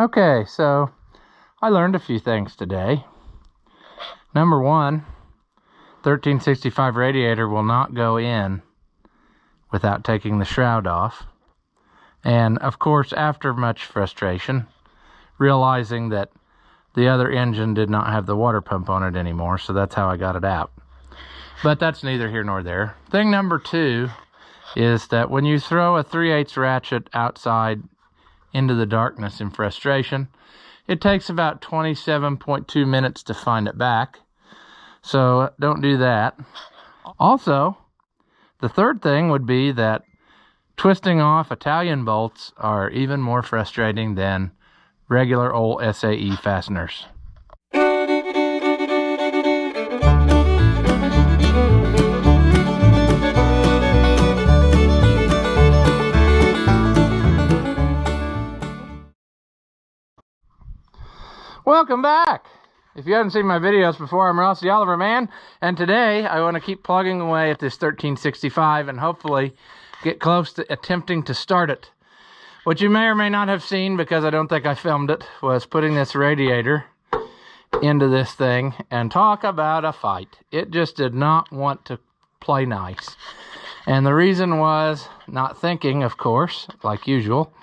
Okay, so I learned a few things today. Number one, 1365 radiator will not go in without taking the shroud off. And of course, after much frustration, realizing that the other engine did not have the water pump on it anymore, so that's how I got it out. But that's neither here nor there. Thing number two is that when you throw a 3/8 ratchet outside into the darkness in frustration, it takes about 27.2 minutes to find it back. So don't do that. Also, the third thing would be that twisting off Italian bolts are even more frustrating than regular old SAE fasteners. Welcome back! If you haven't seen my videos before, I'm Ross the Oliver Man, and today I want to keep plugging away at this 1365 and hopefully get close to attempting to start it. What you may or may not have seen, because I don't think I filmed it, was putting this radiator into this thing, and talk about a fight. It just did not want to play nice. And the reason was not thinking, of course, like usual.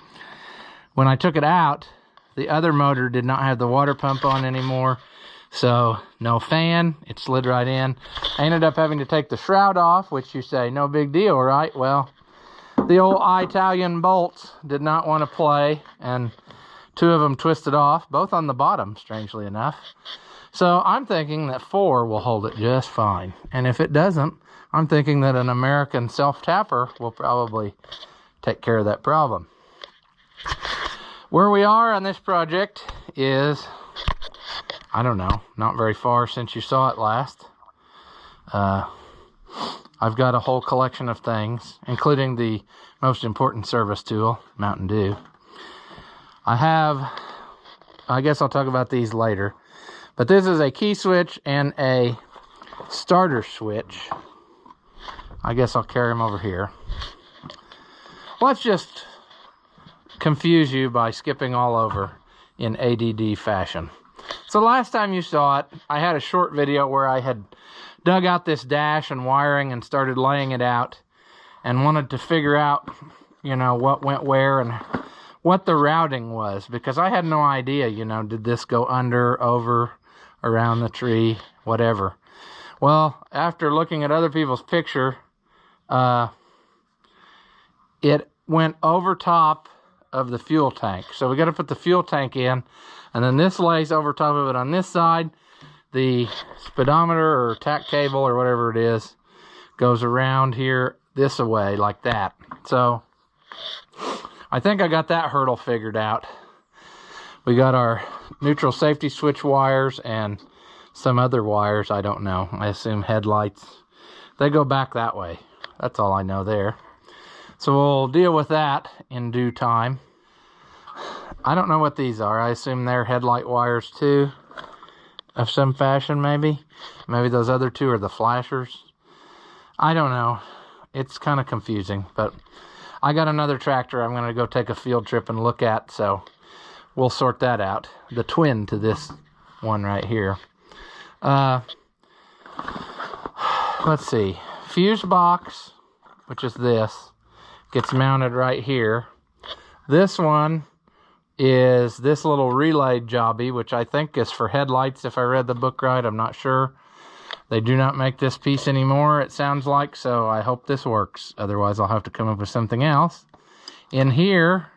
When I took it out, the other motor did not have the water pump on anymore, so no fan. It slid right in. I ended up having to take the shroud off, which you say, no big deal, right? Well, the old Italian bolts did not want to play, and two of them twisted off, both on the bottom, strangely enough. So I'm thinking that 4 will hold it just fine. And if it doesn't, I'm thinking that an American self-tapper will probably take care of that problem. Where we are on this project is, I don't know, not very far since you saw it last. I've got a whole collection of things, including the most important service tool, Mountain Dew. I guess I'll talk about these later, but this is a key switch and a starter switch. I guess I'll carry them over here. Let's just confuse you by skipping all over in ADD fashion. So last time you saw it, I had a short video where I had dug out this dash and wiring and started laying it out and wanted to figure out, you know, what went where and what the routing was, because I had no idea, you know, did this go under, over, around the tree, whatever. Well, after looking at other people's picture, it went over top of the fuel tank. So we got to put the fuel tank in, and then this lays over top of it on this side. The speedometer or tack cable or whatever it is goes around here this way like that. So I think I got that hurdle figured out. We got our neutral safety switch wires and some other wires, I don't know. I assume headlights. They go back that way. That's all I know there. So we'll deal with that in due time. I don't know what these are. I assume they're headlight wires too, of some fashion maybe. Maybe those other two are the flashers. I don't know. It's kind of confusing, but I got another tractor I'm going to go take a field trip and look at, so we'll sort that out. The twin to this one right here. Let's see. Fuse box, which is this, gets mounted right here. This one is this little relay jobby, which I think is for headlights if I read the book right. I'm not sure. They do not make this piece anymore, it sounds like, so I hope this works. Otherwise, I'll have to come up with something else. In here,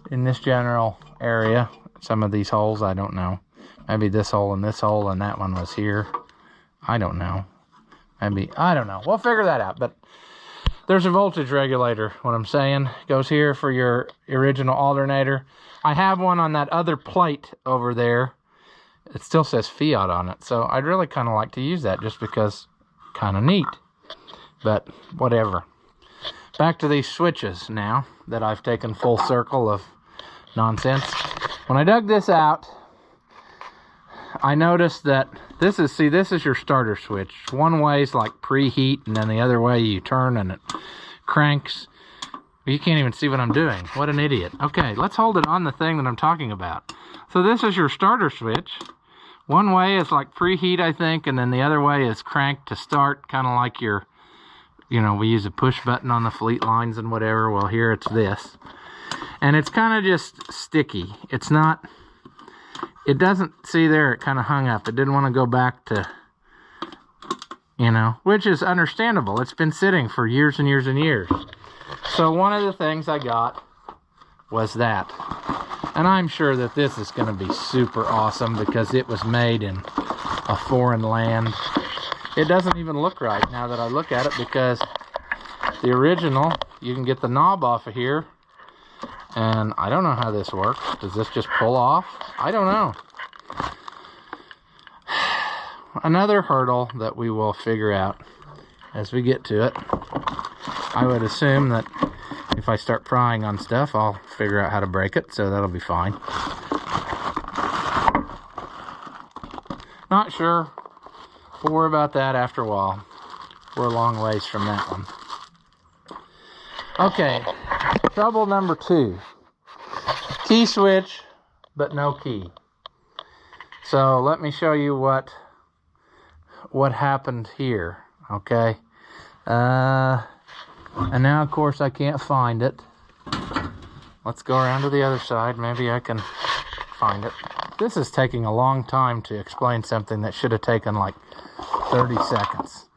in this general area, some of these holes, I don't know. Maybe this hole and that one was here. I don't know. Maybe, I don't know. We'll figure that out, but there's a voltage regulator, what I'm saying. Goes here for your original alternator. I have one on that other plate over there. It still says Fiat on it, so I'd really kind of like to use that just because kind of neat. But whatever. Back to these switches now that I've taken full circle of nonsense. When I dug this out, I noticed that this is your starter switch. One way is like preheat, and then the other way you turn and it cranks. You can't even see what I'm doing. What an idiot. Okay, let's hold it on the thing that I'm talking about. So this is your starter switch. One way is like preheat, I think, and then the other way is crank to start, kind of like your, you know, we use a push button on the Fleet lines and whatever. Well, here it's this. And it's kind of just sticky. It's not, it doesn't, see there, it kind of hung up. It didn't want to go back to, you know, which is understandable. It's been sitting for years and years and years. So one of the things I got was that. And I'm sure that this is going to be super awesome because it was made in a foreign land. It doesn't even look right now that I look at it because the original, you can get the knob off of here. And I don't know how this works. Does this just pull off? I don't know. Another hurdle that we will figure out as we get to it. I would assume that if I start prying on stuff, I'll figure out how to break it, so that'll be fine. Not sure. We'll worry about that after a while. We're a long ways from that one. Okay, trouble number 2. Key switch, but no key. So let me show you what happened here, okay? And now, of course, I can't find it. Let's go around to the other side. Maybe I can find it. This is taking a long time to explain something that should have taken like 30 seconds.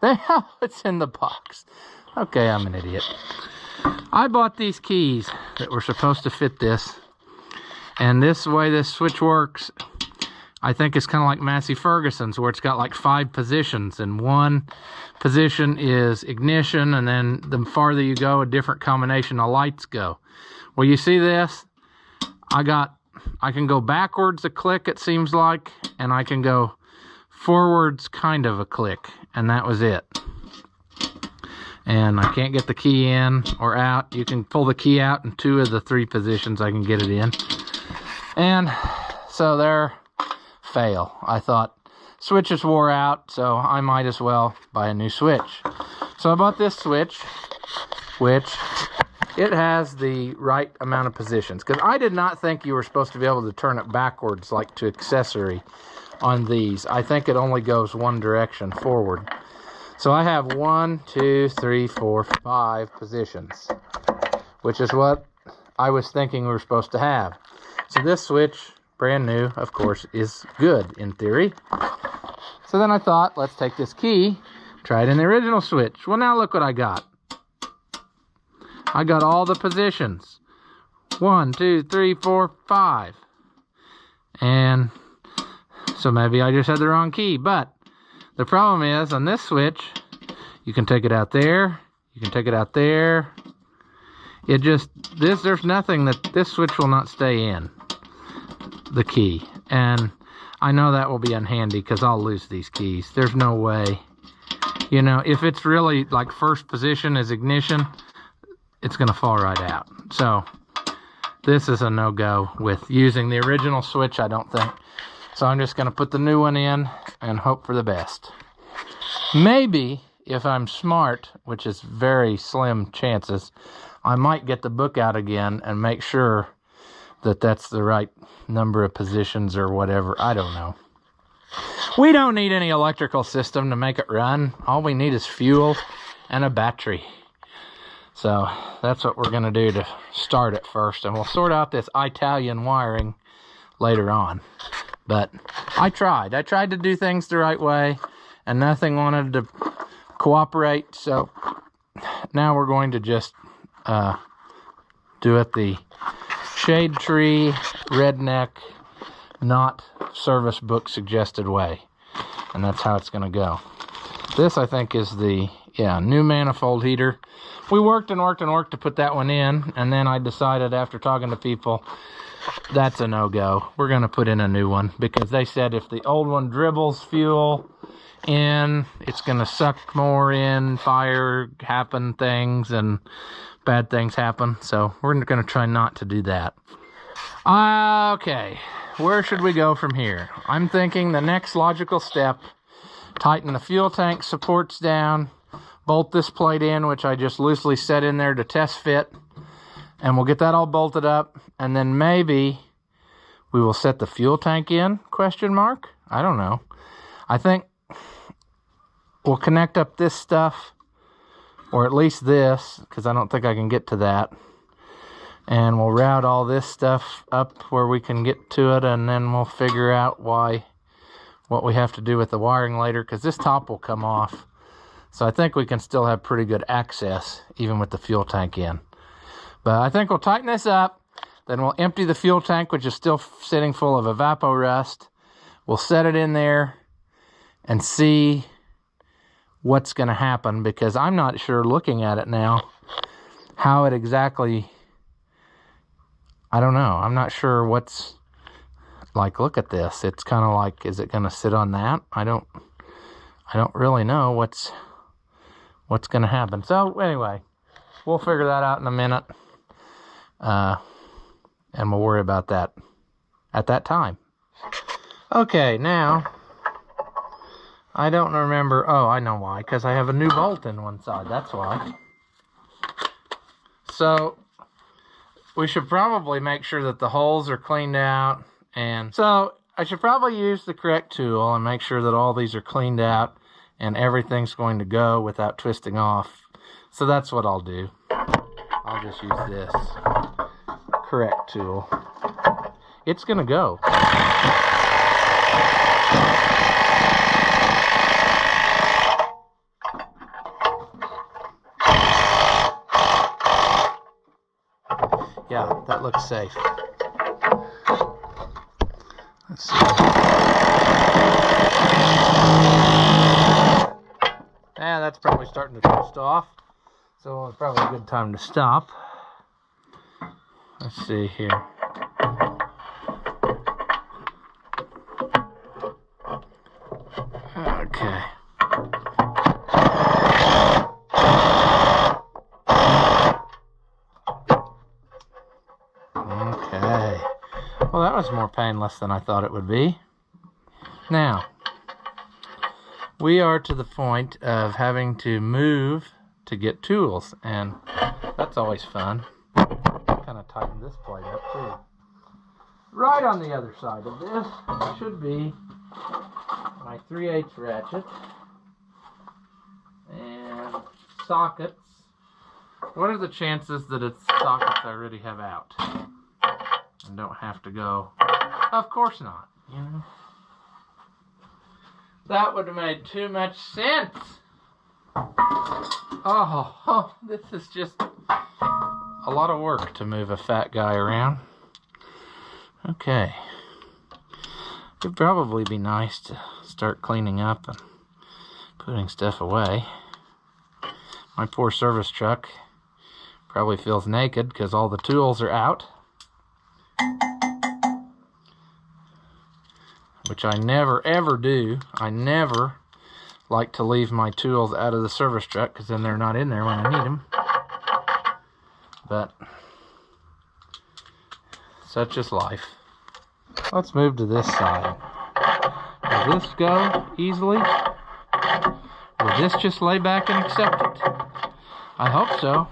It's in the box. Okay, I'm an idiot. I bought these keys that were supposed to fit this. And this way this switch works, I think it's kind of like Massey Ferguson's, where it's got like 5 positions, and one position is ignition, and then the farther you go, a different combination of lights go. Well, you see this? I can go backwards a click, it seems like, and I can go forwards kind of a click, and that was it. And I can't get the key in or out. You can pull the key out in 2 of the 3 positions I can get it in. And so there, fail. I thought switches wore out, so I might as well buy a new switch. So I bought this switch, which it has the right amount of positions, because I did not think you were supposed to be able to turn it backwards like to accessory on these. I think it only goes one direction, forward. So I have 1, 2, 3, 4, 5 positions, which is what I was thinking we were supposed to have. So this switch, brand new, of course, is good in theory. So then I thought, let's take this key, try it in the original switch. Well, now look what I got. I got all the positions. 1, 2, 3, 4, 5. And so maybe I just had the wrong key. But the problem is, on this switch, you can take it out there. You can take it out there. It just, there's nothing that this switch will not stay in. The key. And I know that will be unhandy because I'll lose these keys. There's no way. You know, if it's really like first position is ignition, it's going to fall right out. So this is a no-go with using the original switch, I don't think. So I'm just going to put the new one in and hope for the best. Maybe if I'm smart, which is very slim chances, I might get the book out again and make sure that that's the right number of positions or whatever. I don't know. We don't need any electrical system to make it run. All we need is fuel and a battery. So that's what we're going to do to start it first. And we'll sort out this Italian wiring later on. But I tried to do things the right way, and nothing wanted to cooperate. So now we're going to just do it the shade tree, redneck, not service book suggested way. And that's how it's going to go. This, I think, is the new manifold heater. We worked and worked and worked to put that one in, and then I decided after talking to people, that's a no-go. We're going to put in a new one because they said if the old one dribbles fuel in, it's going to suck more in, fire happen things, and bad things happen. So we're going to try not to do that. Okay, where should we go from here? I'm thinking the next logical step, tighten the fuel tank supports down, bolt this plate in, which I just loosely set in there to test fit, And we'll get that all bolted up, and then maybe we will set the fuel tank in, question mark? I don't know. I think we'll connect up this stuff, or at least this, because I don't think I can get to that. And we'll route all this stuff up where we can get to it, and then we'll figure out what we have to do with the wiring later, because this top will come off. So I think we can still have pretty good access, even with the fuel tank in. But I think we'll tighten this up, then we'll empty the fuel tank, which is still sitting full of evapo-rust. We'll set it in there and see what's going to happen, because I'm not sure, looking at it now, how it exactly, I don't know. I'm not sure what's, like, look at this. It's kind of like, is it going to sit on that? I don't really know what's going to happen. So anyway, we'll figure that out in a minute. And we'll worry about that at that time. Okay, now, I don't remember. Oh, I know why. Because I have a new bolt in one side. That's why. So, we should probably make sure that the holes are cleaned out. And so, I should probably use the correct tool and make sure that all these are cleaned out and everything's going to go without twisting off. So that's what I'll do. I'll just use this correct tool. It's gonna go. Yeah, that looks safe. Let's see. Yeah, that's probably starting to twist off. So it's probably a good time to stop. Let's see here. Okay. Okay. Well, that was more painless than I thought it would be. Now, we are to the point of having to move to get tools, and that's always fun. Kind of tighten this plate up too. Right on the other side of this should be my 3/8 ratchet and sockets. What are the chances that it's sockets I already have out and don't have to go? Of course not, you know. That would have made too much sense. Oh, this is just a lot of work to move a fat guy around. Okay. It'd probably be nice to start cleaning up and putting stuff away. My poor service truck probably feels naked because all the tools are out. Which I never ever do. I never like to leave my tools out of the service truck because then they're not in there when I need them. But such is life. Let's move to this side. Will this go easily? Will this just lay back and accept it? I hope so.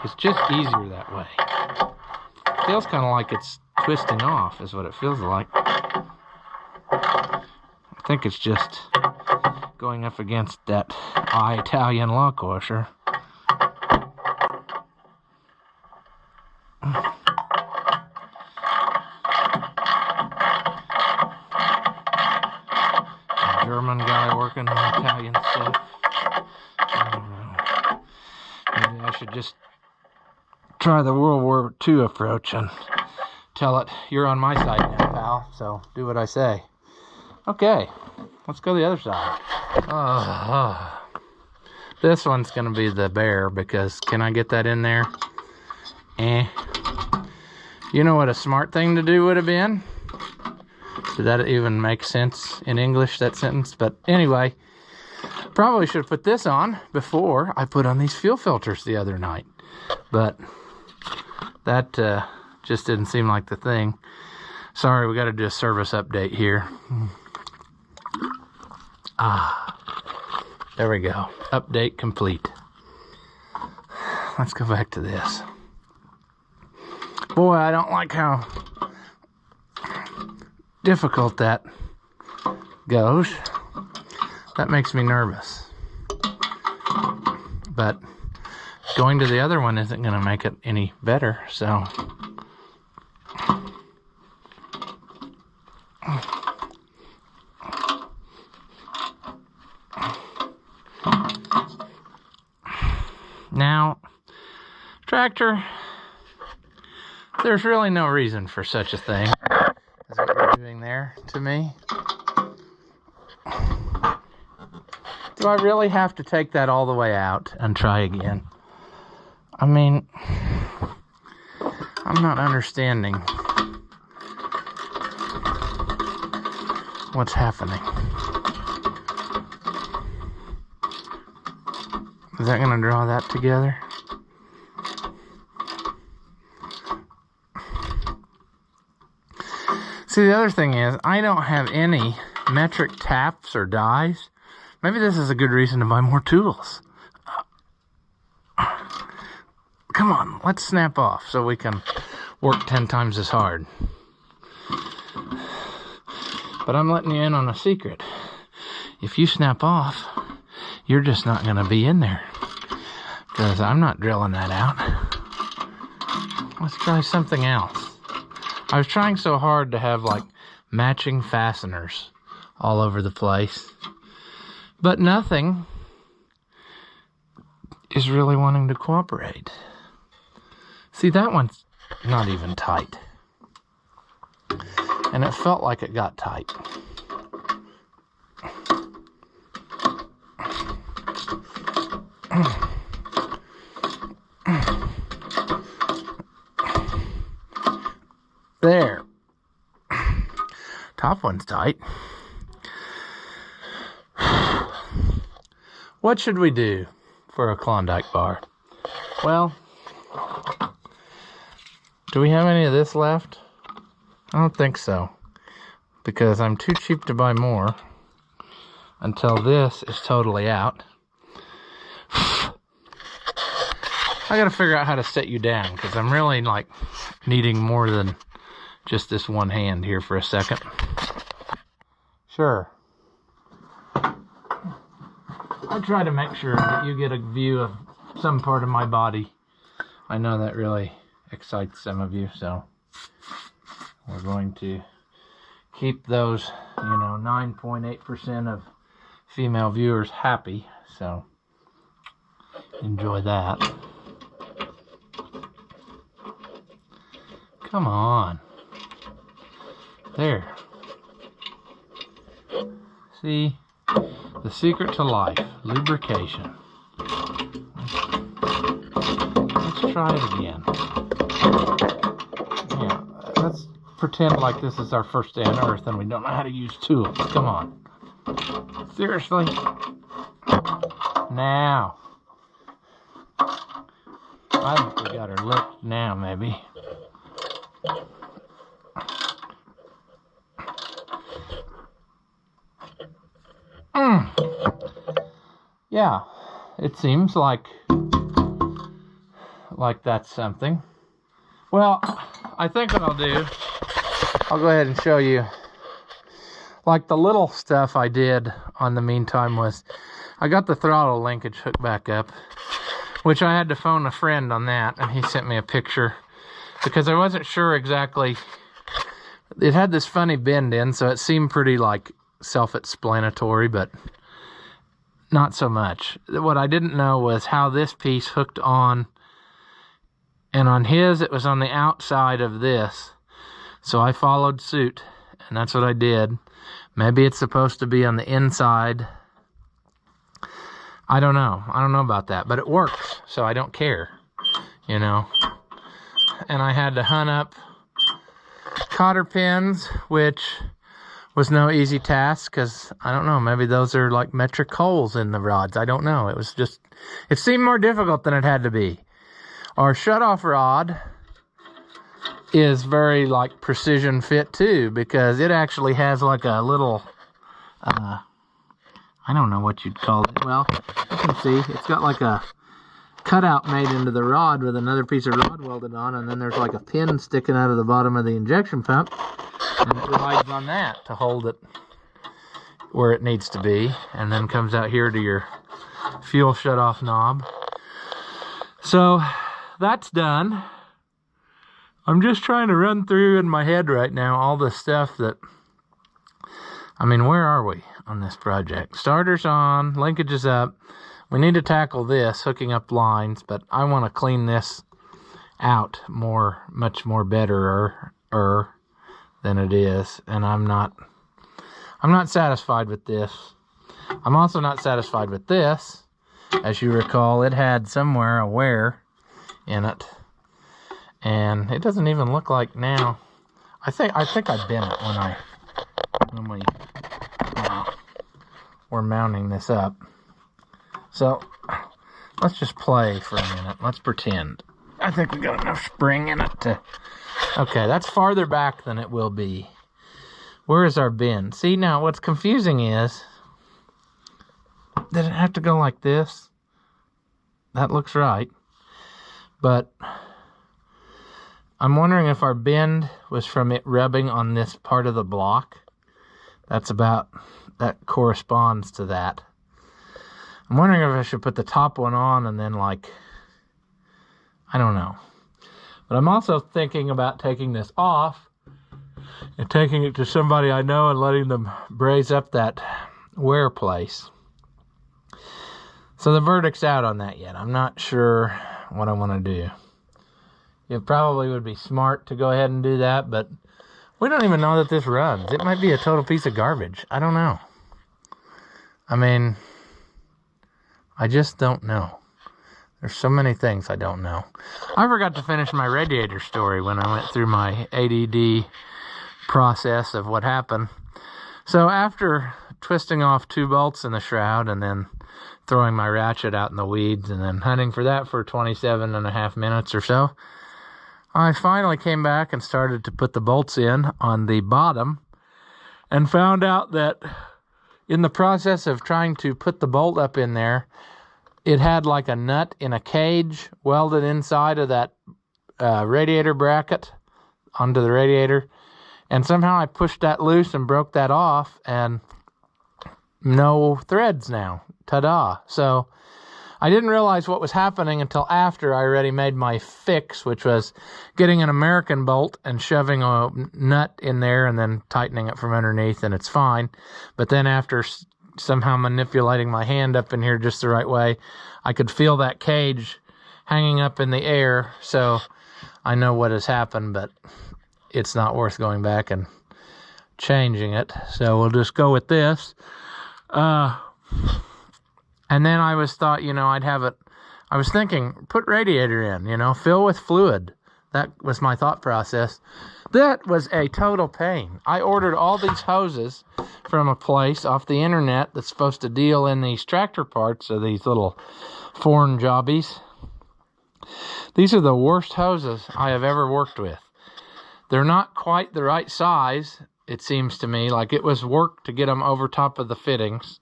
It's just easier that way. It feels kind of like it's twisting off is what it feels like. I think it's just going up against that Italian lock washer. German guy working on Italian stuff. I don't know. Maybe I should just try the World War II approach and tell it, you're on my side now, pal, so do what I say. Okay, let's go the other side. This one's going to be the bear because can I get that in there? You know what a smart thing to do would have been? Did that even make sense in English, that sentence? But anyway, probably should have put this on before I put on these fuel filters the other night. But that just didn't seem like the thing. Sorry, we got to do a service update here. There we go. Update complete. Let's go back to this. Boy, I don't like how difficult that goes. That makes me nervous. But going to the other one isn't going to make it any better, so. Now, tractor, there's really no reason for such a thing as what you're doing there to me. Do I really have to take that all the way out and try again? I mean, I'm not understanding what's happening. Is that going to draw that together? See, the other thing is, I don't have any metric taps or dies. Maybe this is a good reason to buy more tools. Come on, let's snap off so we can work 10 times as hard. But I'm letting you in on a secret. If you snap off, you're just not going to be in there, because I'm not drilling that out. Let's try something else. I was trying so hard to have like matching fasteners all over the place, but nothing is really wanting to cooperate. See, that one's not even tight, and it felt like it got tight. There. Top one's tight. What should we do for a Klondike bar? Well, do we have any of this left? I don't think so, because I'm too cheap to buy more until this is totally out. I gotta figure out how to set you down, because I'm really like needing more than just this one hand here for a second. Sure. I try to make sure that you get a view of some part of my body. I know that really excites some of you, so we're going to keep those, 9.8% of female viewers happy, so enjoy that. Come on. There. See? The secret to life. Lubrication. Let's try it again. Yeah, let's pretend like this is our first day on Earth and we don't know how to use tools. Come on. Seriously? Now. I think we got her licked now, maybe. Yeah, it seems like that's something. Well, I think what I'll do, I'll go ahead and show you. Like the little stuff I did on the meantime was, I got the throttle linkage hooked back up, which I had to phone a friend on that, and he sent me a picture because I wasn't sure exactly. It had this funny bend in, so it seemed pretty like self-explanatory, but not so much. What I didn't know was how this piece hooked on, and on his it was on the outside of this, so I followed suit, and that's what I did. Maybe it's supposed to be on the inside. I don't know about that, but it works, so I don't care, And I had to hunt up cotter pins, which was no easy task, because I don't know, maybe those are like metric holes in the rods. I don't know. It seemed more difficult than it had to be. Our shutoff rod is very like precision fit too, because it actually has like a little, I don't know what you'd call it. Well, you can see it's got like a cutout made into the rod with another piece of rod welded on, and then there's like a pin sticking out of the bottom of the injection pump, and it rides on that to hold it where it needs to be, and then comes out here to your fuel shutoff knob. So that's done. I'm just trying to run through in my head right now all the stuff that, I mean, where are we on this project? Starter's on, linkage is up. We need to tackle this, hooking up lines, but I want to clean this out much more better than it is, and I'm not satisfied with this. I'm also not satisfied with this. As you recall, it had somewhere a wear in it, and it doesn't even look like now. I think I bent it when we were mounting this up. So let's just play for a minute. Let's pretend. I think we got enough spring in it to... Okay, that's farther back than it will be. Where is our bend? See, now what's confusing is, did it have to go like this? That looks right. But I'm wondering if our bend was from it rubbing on this part of the block. That corresponds to that. I'm wondering if I should put the top one on and then, like, I don't know. But I'm also thinking about taking this off and taking it to somebody I know and letting them braze up that wear place. So the verdict's out on that yet. I'm not sure what I want to do. It probably would be smart to go ahead and do that, but we don't even know that this runs. It might be a total piece of garbage. I don't know. I mean, I just don't know. There's so many things I don't know. I forgot to finish my radiator story when I went through my ADD process of what happened. So after twisting off 2 bolts in the shroud and then throwing my ratchet out in the weeds and then hunting for that for 27.5 minutes or so, I finally came back and started to put the bolts in on the bottom and found out that in the process of trying to put the bolt up in there, it had like a nut in a cage welded inside of that radiator bracket onto the radiator. And somehow I pushed that loose and broke that off, and no threads now. Ta-da. So I didn't realize what was happening until after I already made my fix, which was getting an American bolt and shoving a nut in there and then tightening it from underneath, and it's fine. But then after somehow manipulating my hand up in here just the right way, I could feel that cage hanging up in the air. So I know what has happened, but it's not worth going back and changing it. So we'll just go with this. And then I was thinking, put radiator in, fill with fluid. That was my thought process. That was a total pain. I ordered all these hoses from a place off the internet that's supposed to deal in these tractor parts of these little foreign jobbies. These are the worst hoses I have ever worked with. They're not quite the right size, it seems to me. Like it was work to get them over top of the fittings.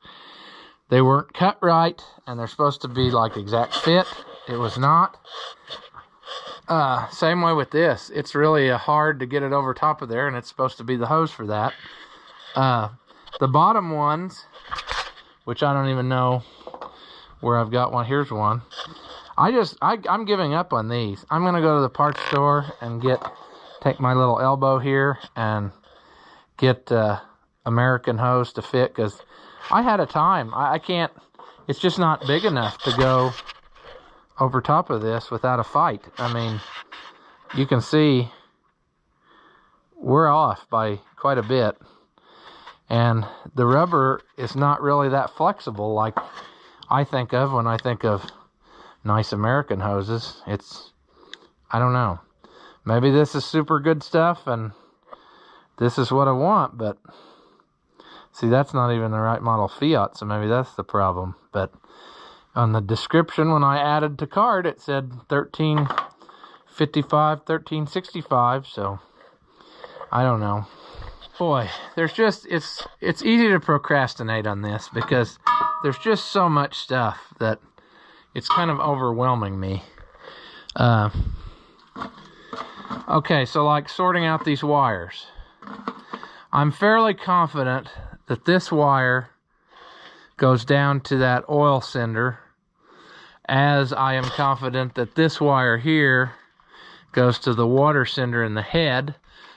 They weren't cut right, and they're supposed to be like exact fit. It was not. Same way with this. It's really hard to get it over top of there, and it's supposed to be the hose for that. The bottom ones, which I don't even know where I've got one. Here's one. I'm giving up on these. I'm going to go to the parts store and take my little elbow here and get American hose to fit, because I had a time. I can't, it's just not big enough to go over top of this without a fight. I mean, you can see we're off by quite a bit. And the rubber is not really that flexible like I think of when I think of nice American hoses. I don't know. Maybe this is super good stuff and this is what I want, but see, that's not even the right model Fiat, so maybe that's the problem. But on the description when I added to cart, it said 1355, 1365, so I don't know. Boy, there's just, it's easy to procrastinate on this because there's just so much stuff that It's kind of overwhelming me. Okay, so like sorting out these wires. I'm fairly confident that this wire goes down to that oil sender, as I am confident that this wire here goes to the water sender in the head,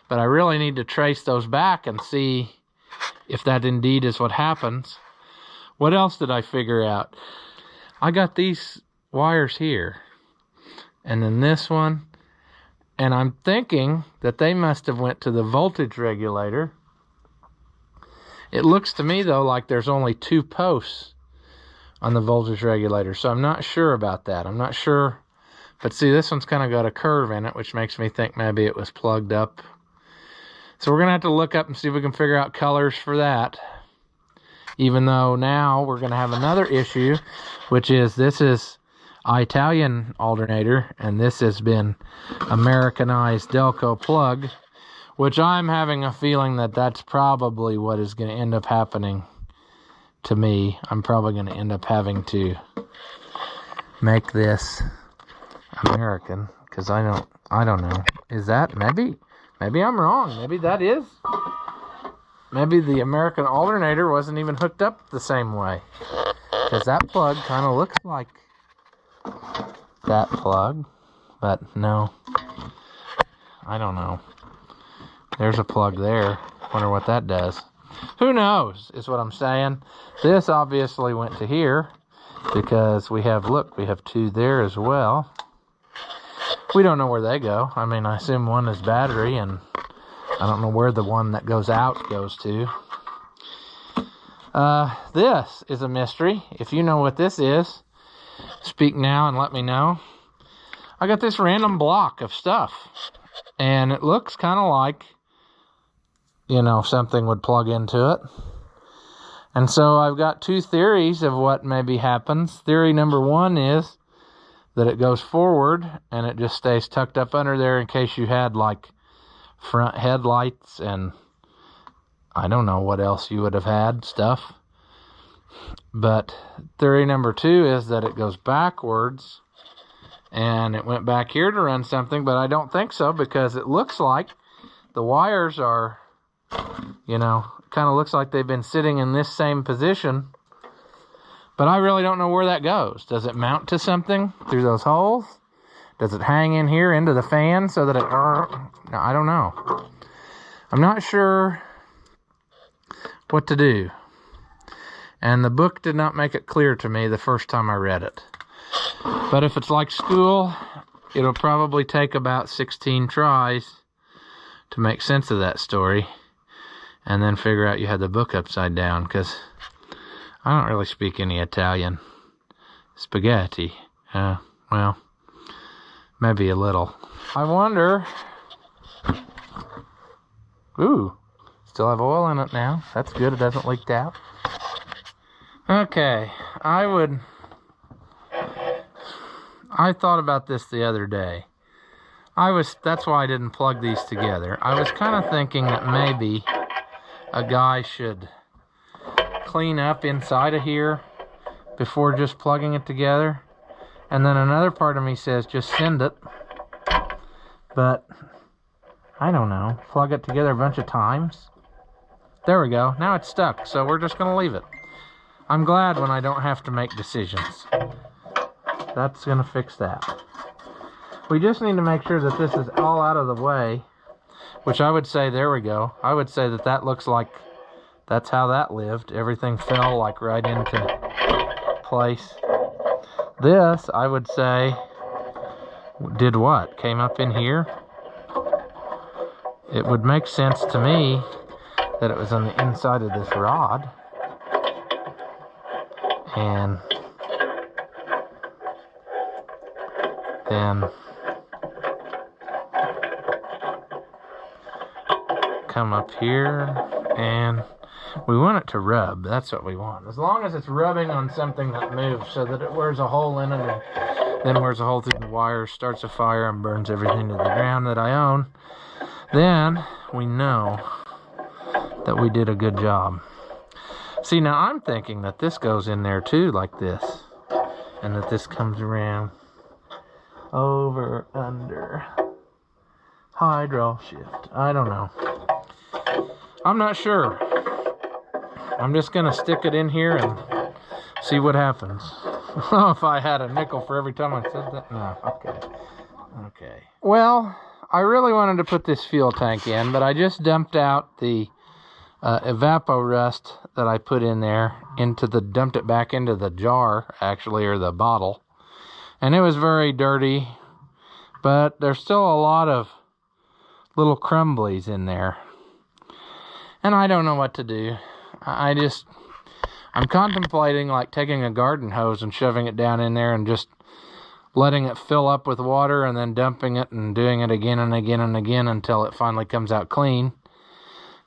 but I really need to trace those back and see if that indeed is what happens. What else did I figure out? I got these wires here, and then this one, and I'm thinking that they must have went to the voltage regulator. It looks to me though like there's only 2 posts on the voltage regulator, so I'm not sure about that. I'm not sure, but see, this one's kind of got a curve in it, which makes me think maybe it was plugged up. So we're gonna have to look up and see if we can figure out colors for that. Even though now we're gonna have another issue, which is this is Italian alternator, and this has been Americanized Delco plug, which I'm having a feeling that that's probably what is going to end up happening to me. I'm probably going to end up having to make this American, because I don't know. Is that, maybe I'm wrong. Maybe that is, maybe the American alternator wasn't even hooked up the same way, because that plug kind of looks like that plug, but no, I don't know. There's a plug there. Wonder what that does. Who knows, is what I'm saying. This obviously went to here, because we have, look, we have 2 there as well. We don't know where they go. I mean, I assume one is battery, and I don't know where the one that goes out goes to. This is a mystery. If you know what this is, speak now and let me know. I got this random block of stuff, and it looks kind of like, you know, something would plug into it. And so I've got 2 theories of what maybe happens. Theory number 1 is that it goes forward and it just stays tucked up under there in case you had like front headlights and I don't know what else you would have had, stuff. But theory number 2 is that it goes backwards and it went back here to run something, but I don't think so, because it looks like the wires are, you know, kind of looks like they've been sitting in this same position, but I really don't know where that goes. Does it mount to something through those holes? Does it hang in here into the fan so that it, no, I don't know. I'm not sure what to do. And the book did not make it clear to me the first time I read it. But if it's like school, it'll probably take about 16 tries to make sense of that story, and then figure out you had the book upside down, because I don't really speak any Italian. Spaghetti. Well, maybe a little. I wonder. Ooh, still have oil in it now. That's good, it doesn't leak out. Okay, I thought about this the other day. That's why I didn't plug these together. I was kind of thinking that maybe a guy should clean up inside of here before just plugging it together. And then another part of me says just send it. But I don't know, plug it together a bunch of times. There we go, now it's stuck, so we're just gonna leave it. I'm glad when I don't have to make decisions. That's gonna fix that. We just need to make sure that this is all out of the way, which I would say, there we go. I would say that that looks like that's how that lived. Everything fell like right into place. This, I would say, did what? Came up in here? It would make sense to me that it was on the inside of this rod. And then come up here, and we want it to rub. That's what we want. As long as it's rubbing on something that moves, so that it wears a hole in it and then wears a hole through the wires, starts a fire, and burns everything to the ground that I own, then we know that we did a good job. See, now I'm thinking that this goes in there too, like this. and that this comes around over, under, hydro shift. I don't know. I'm not sure. I'm just gonna stick it in here and see what happens. Oh, if I had a nickel for every time I said that. No, okay. Well, I really wanted to put this fuel tank in, but I just dumped out the evapor rust that I put in there dumped it back into the jar, actually, or the bottle. And it was very dirty, but there's still a lot of little crumblies in there. And I don't know what to do. I'm contemplating like taking a garden hose and shoving it down in there and just letting it fill up with water and then dumping it and doing it again and again and again until it finally comes out clean.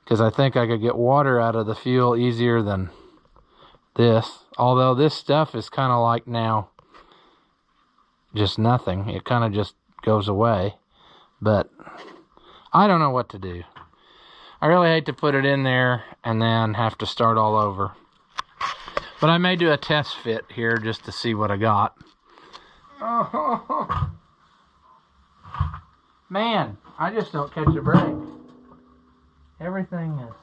Because I think I could get water out of the fuel easier than this. Although this stuff is kind of like now just nothing. It kind of just goes away. But I don't know what to do. I really hate to put it in there and then have to start all over. But I may do a test fit here just to see what I got. Oh, man, I just don't catch a break. Everything is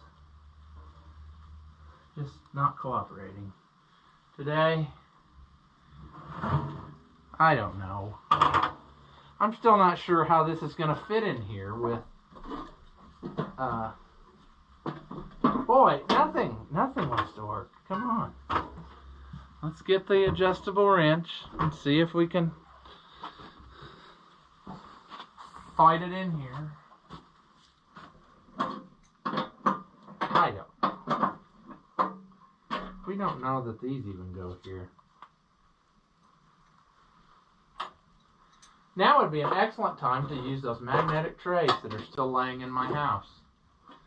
just not cooperating. Today, I don't know. I'm still not sure how this is going to fit in here with... boy, nothing wants to work. Come on. Let's get the adjustable wrench and see if we can fight it in here. We don't know that these even go here. Now would be an excellent time to use those magnetic trays that are still laying in my house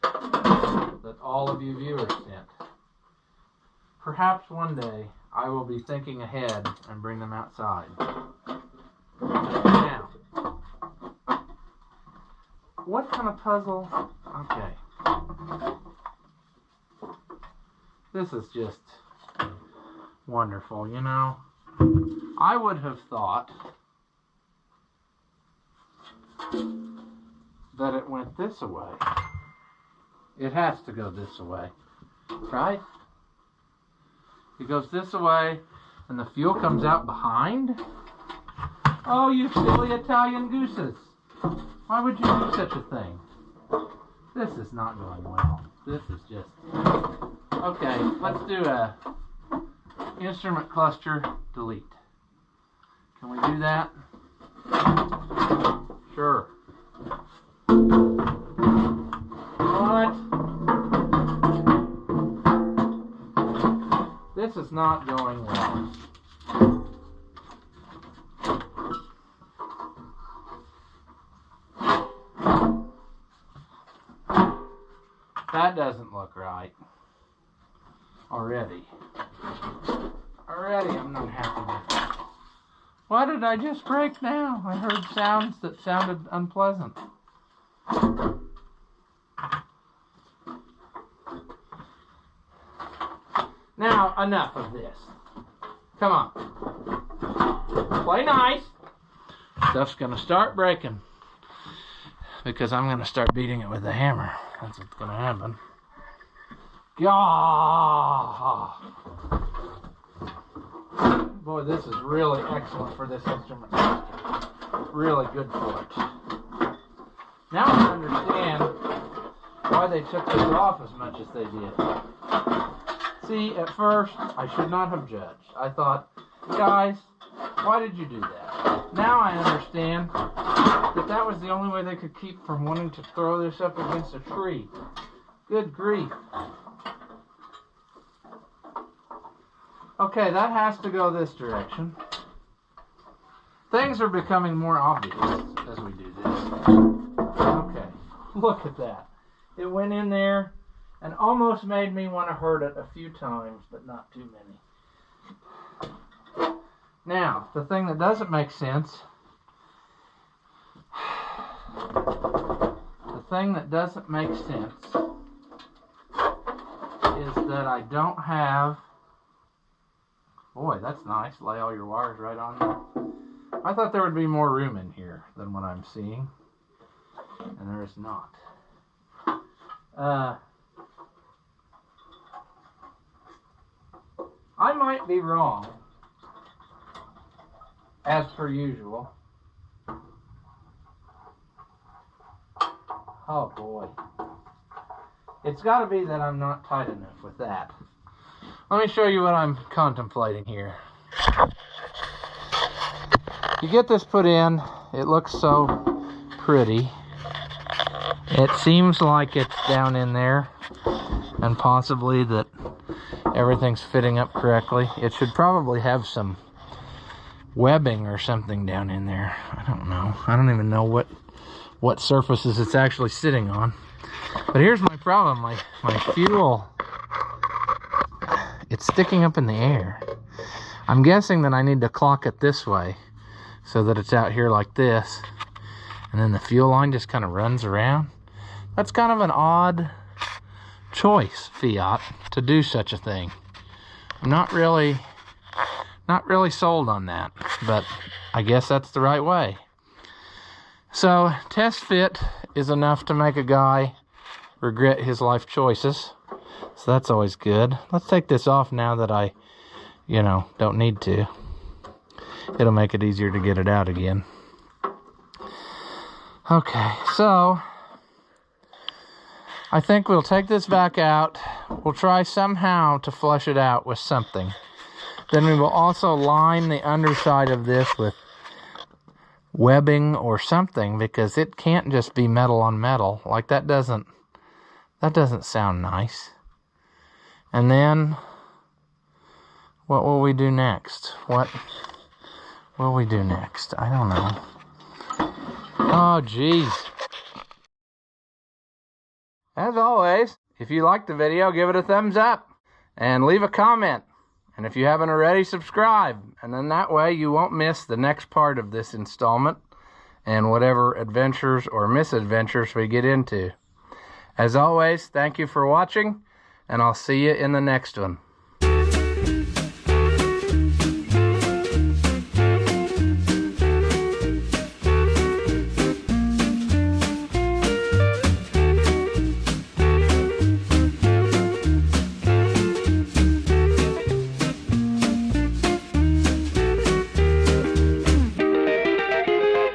that all of you viewers sent. Perhaps one day I will be thinking ahead and bring them outside. Now, what kind of puzzle? Okay. This is just wonderful, you know. I would have thought that it went this way. It has to go this way, right? It goes this way, and the fuel comes out behind? Oh, you silly Italian gooses. Why would you do such a thing? This is not going well. This is just... Okay, let's do a instrument cluster delete. Can we do that? Sure. What? This is not going well. That doesn't look right. Already I'm not happy with it. Why did I just break now? I heard sounds that sounded unpleasant. Now, enough of this. Come on. Play nice. Stuff's gonna start breaking. Because I'm gonna start beating it with a hammer. That's what's gonna happen. Yeah. Boy, this is really excellent for this instrument cluster. Really good for it. Now I understand why they took this off as much as they did. See, at first, I should not have judged. I thought, guys, why did you do that? Now I understand that that was the only way they could keep from wanting to throw this up against a tree. Good grief. Okay, that has to go this direction. Things are becoming more obvious as we do this. Okay, look at that. It went in there and almost made me want to hurt it a few times, but not too many. Now, the thing that doesn't make sense, is that I don't have, Boy, that's nice. Lay all your wires right on there. I thought there would be more room in here than what I'm seeing. And there is not. I might be wrong, as per usual. Oh boy. It's got to be that I'm not tight enough with that. Let me show you what I'm contemplating here. You get this put in, it looks so pretty. It seems like it's down in there, and possibly that everything's fitting up correctly. It should probably have some webbing or something down in there. I don't know. I don't even know what surfaces it's actually sitting on. But here's my problem. My fuel, it's sticking up in the air. I'm guessing that I need to clock it this way so that it's out here like this, and then the fuel line just kind of runs around. That's kind of an odd choice, Fiat, to do such a thing. I'm not really sold on that, but I guess that's the right way. So test fit is enough to make a guy regret his life choices, so that's always good. Let's take this off now that I don't need to. It'll make it easier to get it out again. Okay, so I think we'll take this back out. We'll try somehow to flush it out with something. Then we will also line the underside of this with webbing or something, because it can't just be metal on metal. Like, that doesn't sound nice. And then what will we do next? What will we do next? I don't know. Oh, geez. As always, if you liked the video, give it a thumbs up and leave a comment. And if you haven't already, subscribe. And then that way you won't miss the next part of this installment and whatever adventures or misadventures we get into. As always, thank you for watching, and I'll see you in the next one.